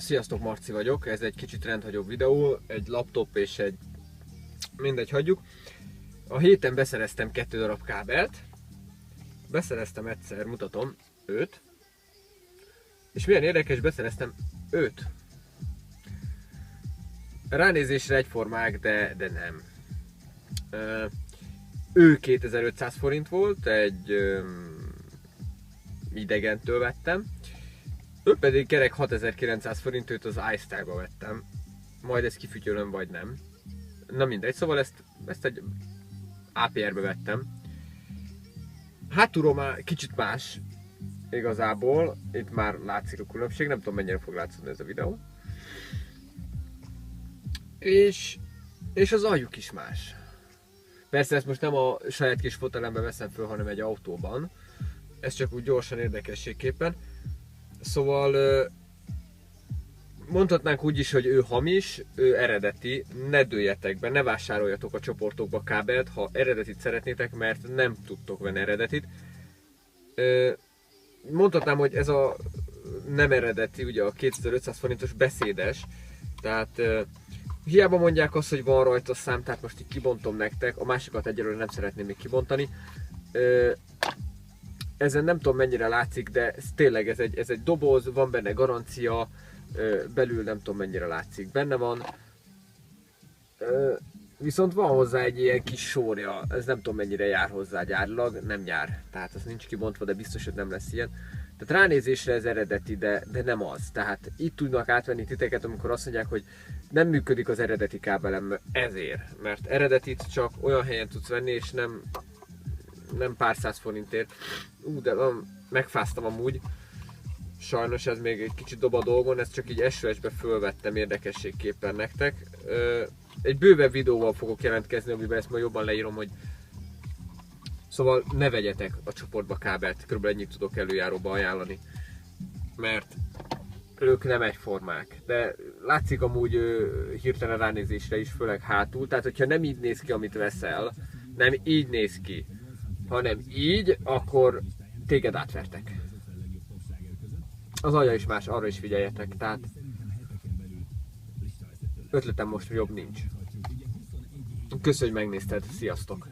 Sziasztok, Marci vagyok, ez egy kicsit rendhagyóbb videó, egy laptop és egy... mindegy, hagyjuk. A héten beszereztem 2 darab kábelt, beszereztem egyszer, mutatom, 5, és milyen érdekes, beszereztem 5. Ránézésre egyformák, de nem. Ő 2500 forint volt, egy idegentől vettem. Ő pedig kerek 6900 forint, őt az iStyle-ba vettem. Majd ezt kifütyölöm, vagy nem. Na mindegy, szóval ezt egy APR-be vettem. Hátulról már kicsit más igazából. Itt már látszik a különbség, nem tudom mennyire fog látszani ez a videó. És az aljuk is más. Persze ezt most nem a saját kis fotelembe veszem föl, hanem egy autóban. Ez csak úgy gyorsan érdekességképpen. Szóval mondhatnánk úgy is, hogy ő hamis, ő eredeti, ne dőljetek be, ne vásároljatok a csoportokba kábelt, ha eredetit szeretnétek, mert nem tudtok venni eredetit. Mondhatnám, hogy ez a nem eredeti, ugye a 2500 forintos beszédes, tehát hiába mondják azt, hogy van rajta szám, tehát most így kibontom nektek, a másikat egyelőre nem szeretném még kibontani. Ezen nem tudom mennyire látszik, de ez tényleg ez egy doboz, van benne garancia, belül nem tudom mennyire látszik, benne van. Viszont van hozzá egy ilyen kis sorja, ez nem tudom mennyire jár hozzá gyárilag, nem jár, tehát az nincs kibontva, de biztos, hogy nem lesz ilyen. Tehát ránézésre ez eredeti, de nem az. Tehát itt tudnak átvenni titeket, amikor azt mondják, hogy nem működik az eredeti kábelem ezért. Mert eredetit csak olyan helyen tudsz venni, és nem pár száz forintért. De megfáztam amúgy. Sajnos ez még egy kicsit dob a dolgon, ezt csak így SOS-be fölvettem érdekességképpen nektek. Egy bővebb videóval fogok jelentkezni, amiben ezt majd jobban leírom, hogy szóval ne vegyetek a csoportba kábelt, körülbelül ennyit tudok előjáróba ajánlani. Mert ők nem egyformák, de látszik amúgy hirtelen ránézésre is, főleg hátul, tehát hogyha nem így néz ki, amit veszel, nem így néz ki, hanem így, akkor téged átvertek. Az alja is más, arra is figyeljetek, tehát ötletem most jobb nincs. Köszönöm, hogy megnézted, sziasztok!